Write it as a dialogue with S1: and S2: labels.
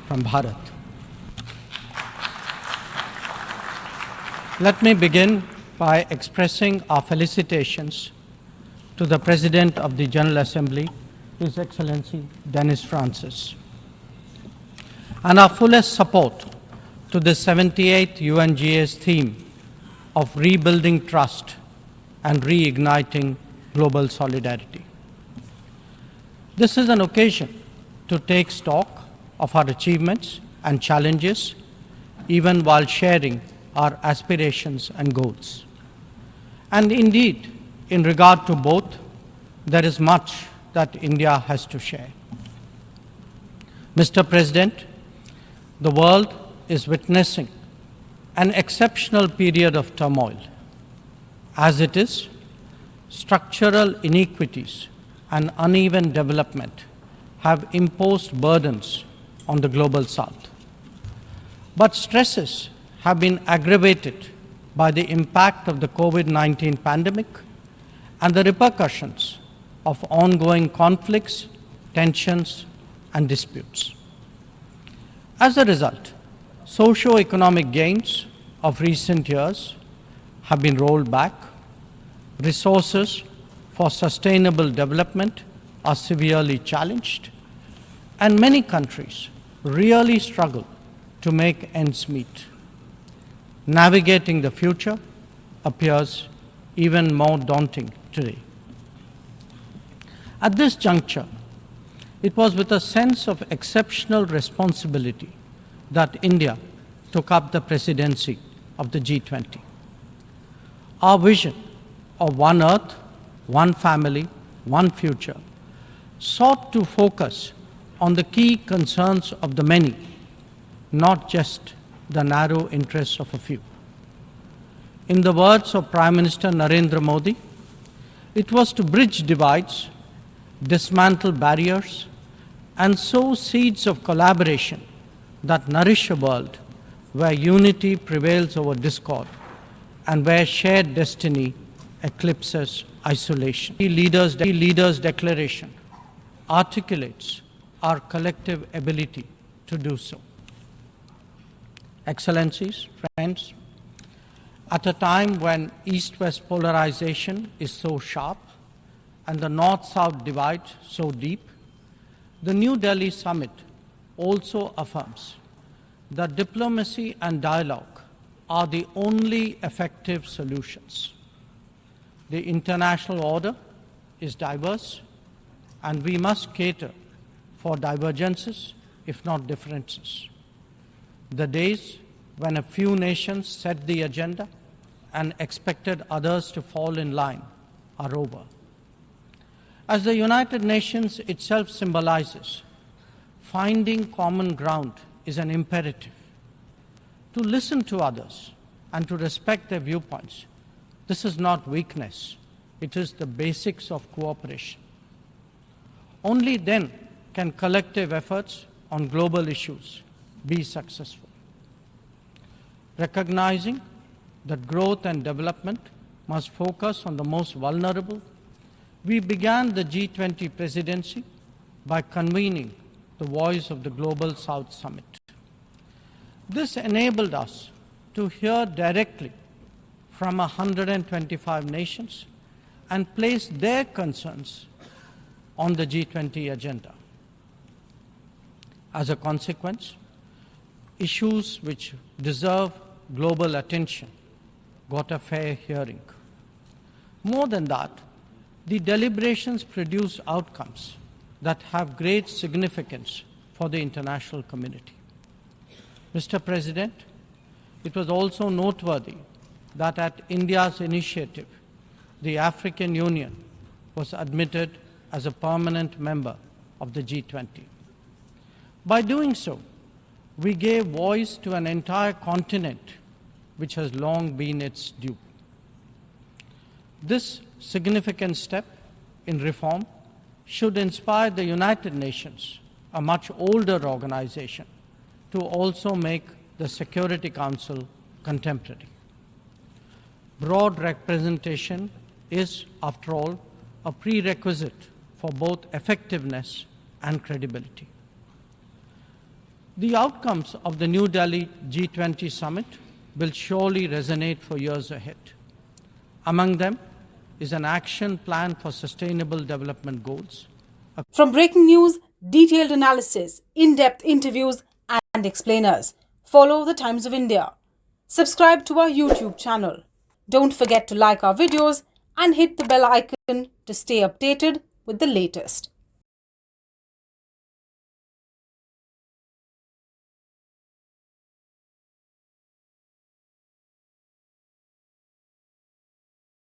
S1: from Bharat. Let me begin by expressing our felicitations to the President of the General Assembly, His Excellency Dennis Francis, and our fullest support to the 78th UNGA's theme of rebuilding trust and reigniting global solidarity. This is an occasion to take stock of our achievements and challenges, even while sharing our aspirations and goals. And indeed, in regard to both, there is much that India has to share. Mr. President, the world is witnessing an exceptional period of turmoil. As it is, structural inequities and uneven development have imposed burdens on the global South. But stresses have been aggravated by the impact of the COVID-19 pandemic and the repercussions of ongoing conflicts, tensions, and disputes. As a result, socio-economic gains of recent years have been rolled back, resources for sustainable development are severely challenged, and many countries really struggle to make ends meet. Navigating the future appears even more daunting today. At this juncture, it was with a sense of exceptional responsibility that India took up the presidency of the G20. Our vision of one Earth, one family, one future sought to focus on the key concerns of the many, not just the narrow interests of a few. In the words of Prime Minister Narendra Modi, it was to bridge divides, dismantle barriers, and sow seeds of collaboration that nourish a world where unity prevails over discord and where shared destiny eclipses isolation. The leaders' declaration articulates our collective ability to do so. Excellencies, friends, at a time when East-West polarization is so sharp and the North-South divide so deep, the New Delhi summit also affirms that diplomacy and dialogue are the only effective solutions. The international order is diverse, and we must cater for divergences, if not differences. The days when a few nations set the agenda and expected others to fall in line are over. As the United Nations itself symbolizes, finding common ground is an imperative. To listen to others and to respect their viewpoints, this is not weakness, it is the basics of cooperation. Only then can collective efforts on global issues be successful. Recognizing that growth and development must focus on the most vulnerable, we began the G20 presidency by convening the Voice of the Global South Summit. This enabled us to hear directly from 125 nations and place their concerns on the G20 agenda. As a consequence, issues which deserve global attention got a fair hearing. More than that, the deliberations produce outcomes that have great significance for the international community. Mr. President, it was also noteworthy that at India's initiative, the African Union was admitted as a permanent member of the G20. By doing so, we gave voice to an entire continent which has long been its due. This significant step in reform should inspire the United Nations, a much older organization, to also make the Security Council contemporary. Broad representation is, after all, a prerequisite for both effectiveness and credibility. The outcomes of the New Delhi G20 summit will surely resonate for years ahead. Among them is an action plan for sustainable development goals.
S2: From breaking news, detailed analysis, in-depth interviews and explainers, follow the Times of India. Subscribe to our YouTube channel. Don't forget to like our videos and hit the bell icon to stay updated with the latest.